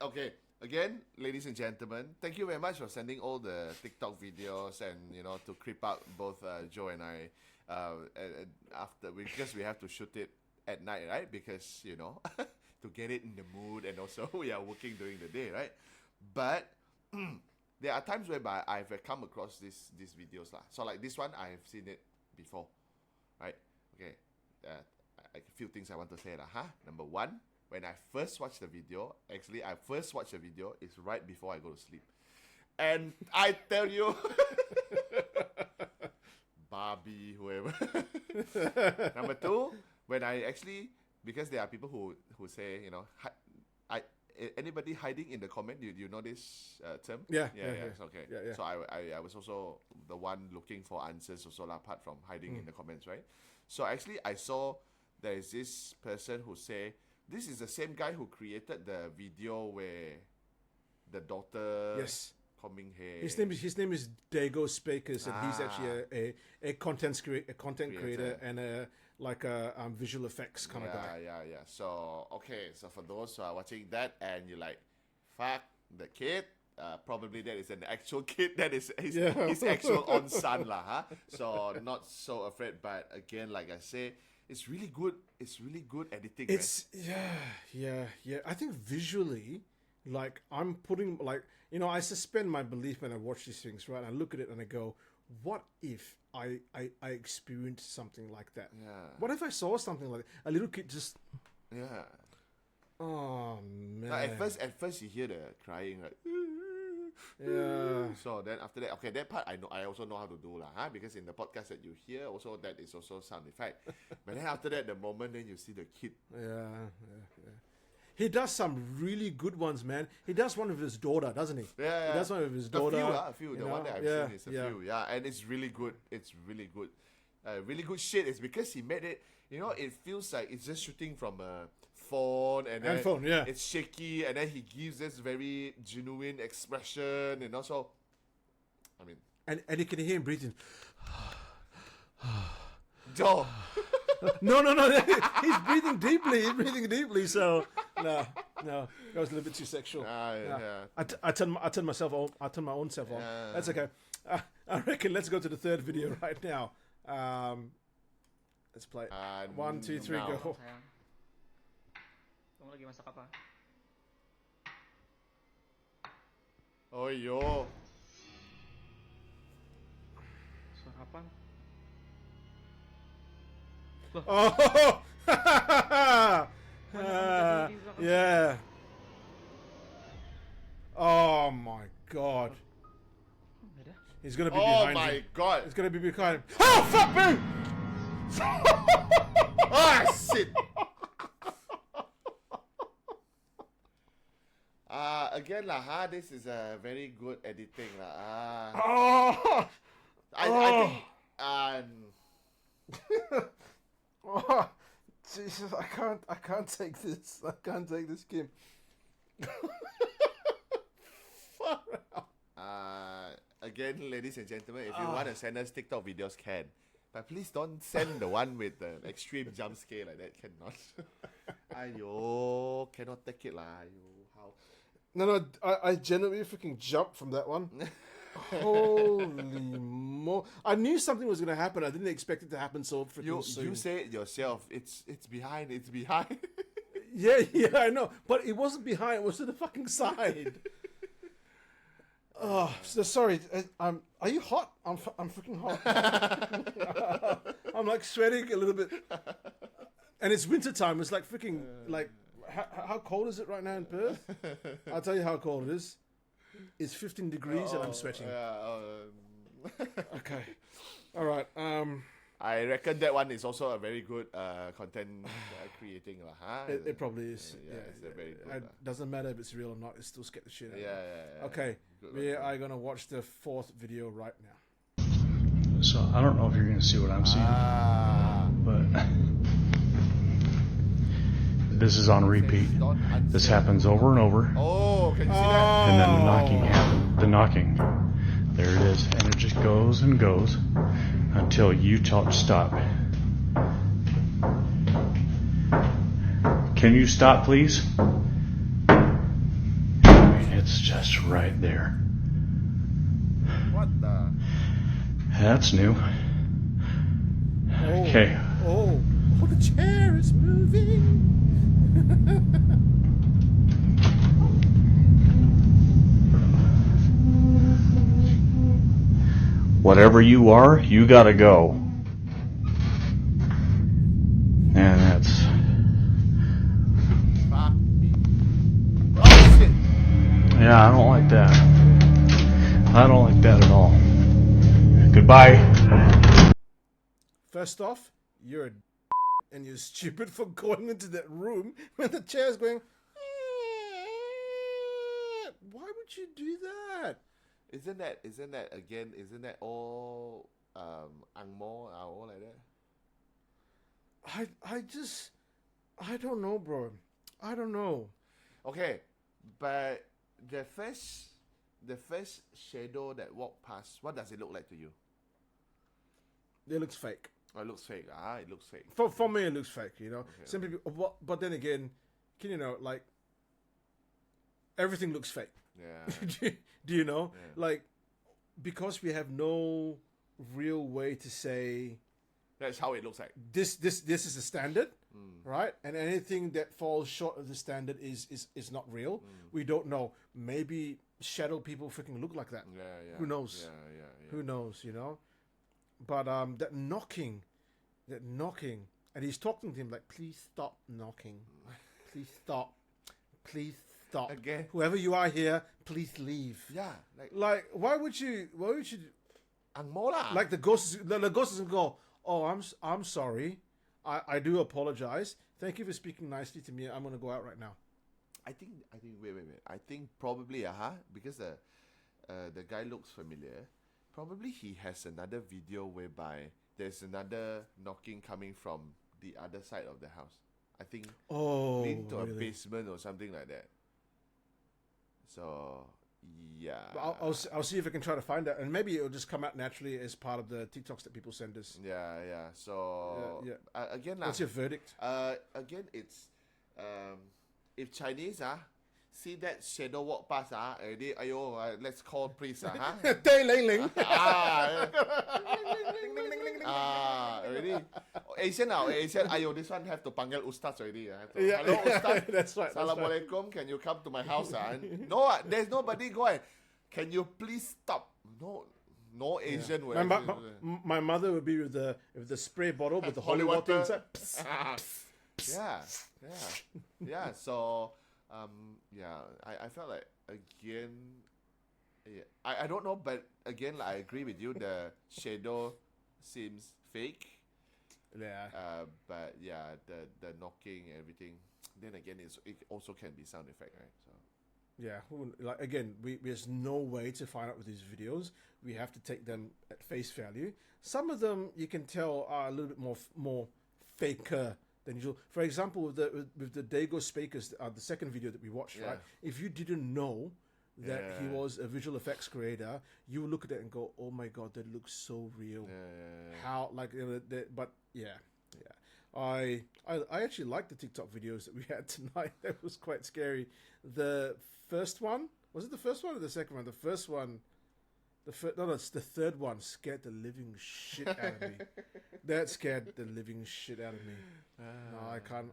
Okay. Again, ladies and gentlemen, thank you very much for sending all the TikTok videos and to creep out both Joe and I because we have to shoot it at night, right? Because to get it in the mood, and also we are working during the day, right? But there are times whereby I've come across these videos lah. So like this one, I've seen it before, right? Okay, a few things I want to say lah. Number one, when I first watched the video, is right before I go to sleep, and I tell you, Barbie, whoever. Number two, when I actually, because there are people who say anybody hiding in the comment? Do you know this term? Yeah. Okay. Yeah. So I was also the one looking for answers also apart from hiding in the comments, right? So actually I saw there is this person who say this is the same guy who created the video where the daughter combing hair. His name is Dago Speakers, and he's actually a content creator and a visual effects kind of guy. Yeah. So for those who are watching that and you're like, fuck the kid, probably that is an actual kid. That is his actual own son lah. So not so afraid. But again, like I say, it's really good. It's really good editing. It's yeah. I think visually, like I'm putting I suspend my belief when I watch these things, right? I look at it and I go, what if I experienced something like that? Yeah. What if I saw something like that? A little kid just Oh man. At first you hear the crying, like. Yeah. So then after that, okay, that part I know. I also know how to do lah, because in the podcast that you hear, also that is also sound effect. But then after that, the moment then you see the kid. Yeah. He does some really good ones, man. He does one with his daughter, doesn't he? Yeah. He does one with his daughter. A few. The one that I've seen is a yeah. few. Yeah, and it's really good. It's really good. Really good shit. It's because he made it. You know, it feels like it's just shooting from a phone, and then yeah. it's shaky, and then he gives this very genuine expression, and also, I mean, and you can hear him breathing. Joe. No. He's breathing deeply. So no, that was a little bit too sexual. Yeah. I turn my own self on. Yeah. That's okay. I reckon let's go to the third video right now. Let's play. 1, 2, 3, now. go. Sayang. Kamu lagi masak apa? Oh yo. Suara apa? Oh, Banyak di belakang. yeah. Oh my God. Beda. He's gonna be Oh behind my him. god. He's gonna be behind him. Oh fuck me! Ah shit. Again lah, this is a very good editing lah. Oh, I think oh, Jesus! I can't take this. I can't take this, Kim. Far out. again, ladies and gentlemen, if you want to send us TikTok videos, can. But please don't send the one with the extreme jump scare like that. Cannot. Ayo, cannot take it lah. Ayo, how? No, I genuinely freaking jumped from that one. Holy mo! I knew something was gonna happen. I didn't expect it to happen so freaking soon. You say it yourself. It's behind. It's behind. Yeah, I know, but it wasn't behind. It was to the fucking side. Oh, so sorry. Are you hot? I'm freaking hot. I'm like sweating a little bit, and it's winter time. It's like freaking like how cold is it right now in Perth? I'll tell you how cold it is. It's 15 degrees and I'm sweating. Okay, all right. I reckon that one is also a very good content creating lah. Huh? It probably is. Yeah, it's a very good. It doesn't matter if it's real or not. It still scares the shit out of me. Yeah. Okay, Good we one. are gonna watch the fourth video right now. So I don't know if you're going to see what I'm seeing, but this is on repeat. This happens over and over, Oh, can you see that? and then the knocking happens. The knocking, there it is, and it just goes and goes until you tell it to stop. Can you stop, please? It's just right there. What the? That's new. Oh, Okay. Oh, the chair is moving. Whatever you are, you gotta go. And that's... Fuck me. Oh shit. Yeah, I don't like that. I don't like that at all. Goodbye. First off, you're a and you're stupid for going into that room when the chair's going. Why would you do that? Isn't that again? Isn't that all Angmo are all like that? I don't know, bro. I don't know. Okay, but the first shadow that walked past, what does it look like to you? It looks fake. Oh, it looks fake. It looks fake. For me, it looks fake. You know, Okay. some people. But then again, can you know, like everything looks fake. Yeah. Do you know? Yeah. Like because we have no real way to say That's how it looks like. this is the standard, right? And anything that falls short of the standard is not real. We don't know. Maybe shadow people freaking look like that. Yeah. Who knows? Yeah. Who knows? You know. But that knocking, and he's talking to him like, please stop knocking, please stop. please stop. Again. Whoever you are here, please leave. Yeah, Like, why would you? ang mo lah. Like the ghost is gonna go. Oh, I'm sorry. I do apologize. Thank you for speaking nicely to me. I'm gonna go out right now. I think wait. I think probably because the guy looks familiar. Probably he has another video whereby there's another knocking coming from the other side of the house. I think into a basement or something like that. So yeah, But I'll see if I can try to find that, and maybe it'll just come out naturally as part of the TikToks that people send us. yeah. So again, What's your verdict? again, it's if Chinese see that shadow walk past already, let's call priest Day Ling Ling. Already. Asian this one have to panggil ustaz already. Yeah. Hello ustaz. That's right. Assalamualaikum, can you come to my house? No, there's nobody going. Can you please stop? No Asian way. My mother would be with the spray bottle with the holy Holy water water. inside. Yeah. So, I felt like again, I don't know, but again, I agree with you. The shadow seems fake. Yeah. But yeah, the knocking, everything. Then again, it also can be sound effect, right? So. Yeah, like again, there's no way to find out with these videos. We have to take them at face value. Some of them you can tell are a little bit more faker than usual. For example, with the Dago Speakers, the second video that we watched, right? If you didn't know that he was a visual effects creator, you would look at it and go, "Oh my god, that looks so real." How like, but yeah. I actually liked the TikTok videos that we had tonight. That was quite scary. The first one, was it the first one or the second one? The first one, it's the third one. Scared the living shit out of me. That scared the living shit out of me. No, I can't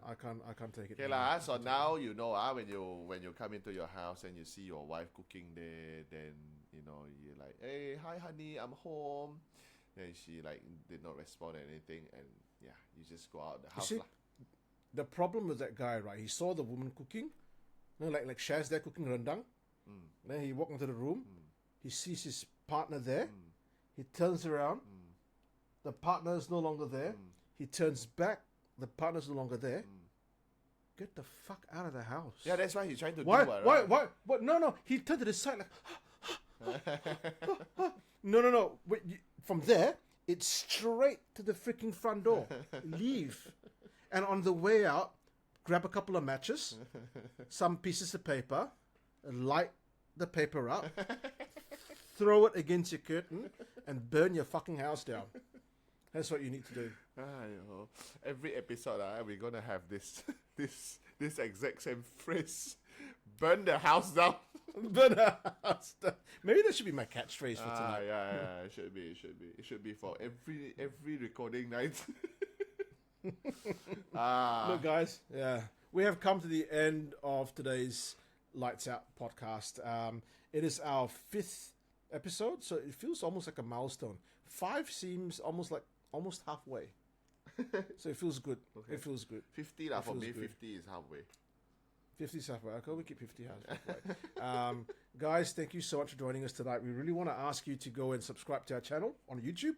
take it. Okay lah. So now you know when you come into your house and you see your wife cooking there, then you're like, hey, hi honey, I'm home. Then she did not respond or anything, and you just go out the house lah. The problem with that guy, right? He saw the woman cooking, like Shaz there cooking rendang. Then he walked into the room. He sees his partner there. He turns around. The partner is no longer there. He turns back. The partner's no longer there. Get the fuck out of the house. Yeah, that's why he's trying to Why? do it. Why? Right? Why? What? No. He turned to the side like. No. Wait, from there, it's straight to the freaking front door. Leave. And on the way out, grab a couple of matches, some pieces of paper, light the paper up, throw it against your curtain, and burn your fucking house down. That's what you need to do. Every episode, we're gonna have this exact same phrase: burn the house down. Burn the house down. Maybe that should be my catchphrase for tonight. Yeah. It should be for every recording night. Look, guys, we have come to the end of today's Lights Out podcast. It is our 5th episode, so it feels almost like a milestone. 5 seems almost halfway. So it feels good. Okay. It feels good. 50 for me. Good. 50 is halfway. 50 is halfway. Okay, we keep 50 halfway. Guys, thank you so much for joining us tonight. We really want to ask you to go and subscribe to our channel on YouTube,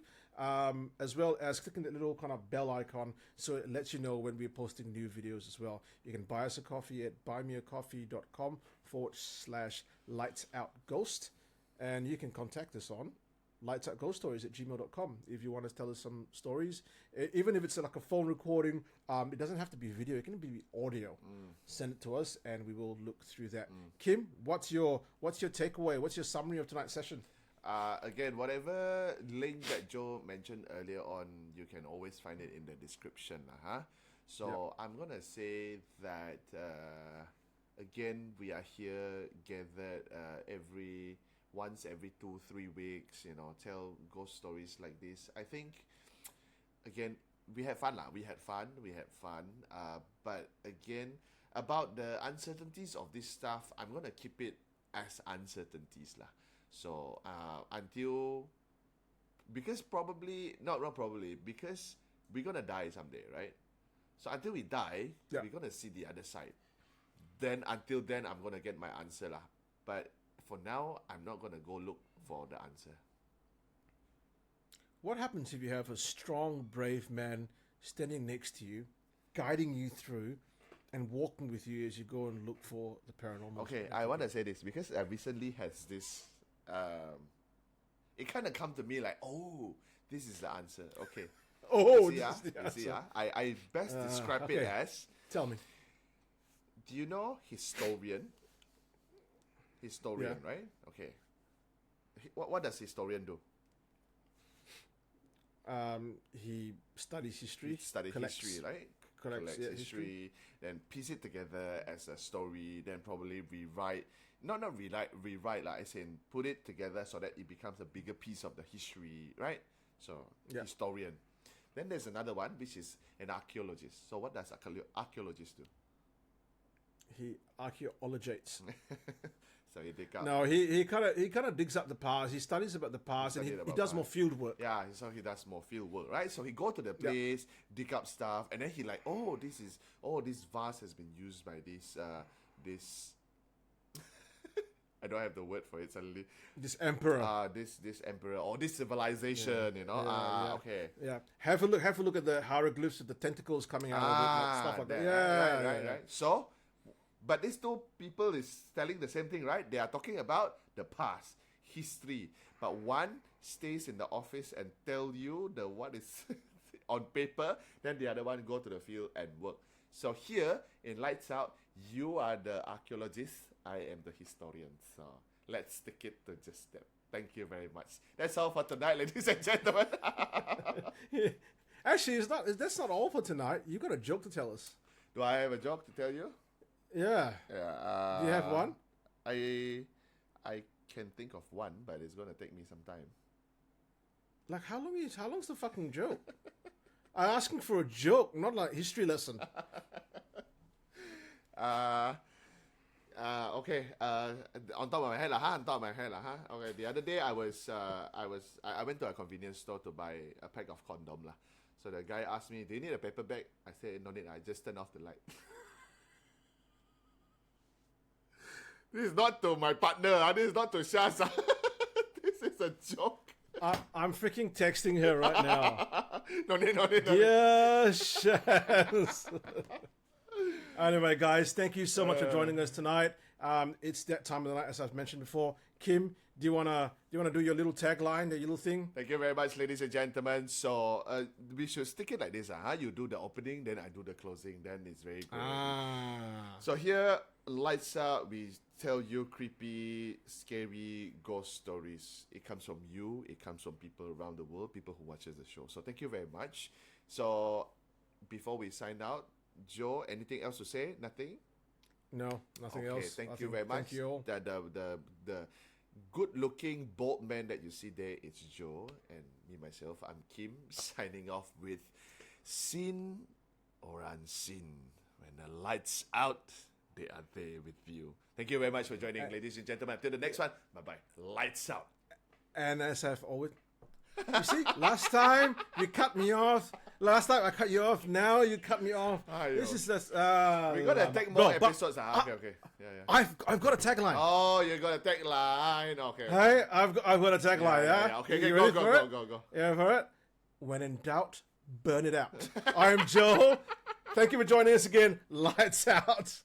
as well as clicking that little kind of bell icon so it lets you know when we're posting new videos as well. You can buy us a coffee at buymeacoffee.com/lightsoutghost, and you can contact us on lightsoutghoststories@gmail.com if you want to tell us some stories, even if it's like a phone recording. It doesn't have to be video, it can be audio. Send it to us and we will look through that. Kim, what's your takeaway, what's your summary of tonight's session? Again, whatever link that Joe mentioned earlier on, you can always find it in the description. So I'm gonna say that again, we are here gathered once every 2-3 weeks, tell ghost stories like this. I think, again, we had fun. But again, about the uncertainties of this stuff, I'm going to keep it as uncertainties. So, because because we're going to die someday, right? So until we die, we're going to see the other side. then until then, I'm gonna get my answer lah. But for now, I'm not gonna go look for the answer. What happens if you have a strong, brave man standing next to you, guiding you through, and walking with you as you go and look for the paranormal? Okay, I want to say this because I recently has this. It kind of come to me like, oh, this is the answer. Okay. Oh, you see, this is the you see, answer. I best describe it okay. as. Tell me. Do you know historian? Historian, right? Okay. What does historian do? He studies history. Study collects- history, right? collects, Collects yeah, history, then piece it together as a story, then probably rewrite. Not rewrite like as in put it together so that it becomes a bigger piece of the history, right? So Yeah. historian. Then there's another one which is an archaeologist. So what does archaeologist do? He archaeologates. So he dig up. No, he kind of digs up the past. He studies about the past, and studied he about does past. more field work. Yeah, so he does more field work, right? So he go to the place, dig up stuff, and then he like, this vase has been used by this I don't have the word for it suddenly. This emperor. This emperor or this civilization, you know. yeah. Okay. Yeah, have a look at the hieroglyphs of the tentacles coming out of it, like stuff like that. Yeah, right. So, but these two people is telling the same thing, right? They are talking about the past, history, but one stays in the office and tell you the what is on paper, then the other one go to the field and work. So here in Lights Out, you are the archaeologist, I am the historian. So let's stick it to just that. Thank you very much. That's all for tonight, ladies and gentlemen. Actually, that's not all for tonight. You got a joke to tell us. Do I have a joke to tell you? Yeah. Yeah. Do you have one? I can think of one, but it's gonna take me some time. Like how long's the fucking joke? I'm asking for a joke, not like history lesson. Okay. On top of my head, On top of my head, Okay. The other day, I went to a convenience store to buy a pack of condom, lah. So the guy asked me, "Do you need a paper bag?" I said, "No need. I just turn off the light." This is not to my partner. This is not to Shaz. This is a joke. I'm freaking texting her right now. No need. Yes, Shaz. Anyway, guys, thank you so much for joining us tonight. It's that time of the night, as I've mentioned before. Kim, do you wanna do your little tagline, your little thing? Thank you very much, ladies and gentlemen. So we should stick it like this. You do the opening, then I do the closing. Then it's very good. So here, Lights Out, we tell you creepy, scary ghost stories. It comes from you. It comes from people around the world, people who watches the show. So thank you very much. So before we sign out, Joe, anything else to say? Nothing? No, nothing Okay, else. thank you very much. Thank you all. The good-looking, bold man that you see there is Joe, and me, myself, I'm Kim, signing off with Seen or Unseen. When the lights out, they are there with you. Thank you very much for joining, ladies and gentlemen. Until the next one, bye-bye. Lights out. And as I've always... You see, last time you cut me off. Last time I cut you off. Now you cut me off. This is just... We're going to take more episodes. Okay. Yeah. I've got a tagline. Oh, you're going to take line. Okay. Hey, I've got a tagline, yeah? Okay, You go. ready for it? Go. Yeah, for it? When in doubt, burn it out. I'm Joel. Thank you for joining us again. Lights out.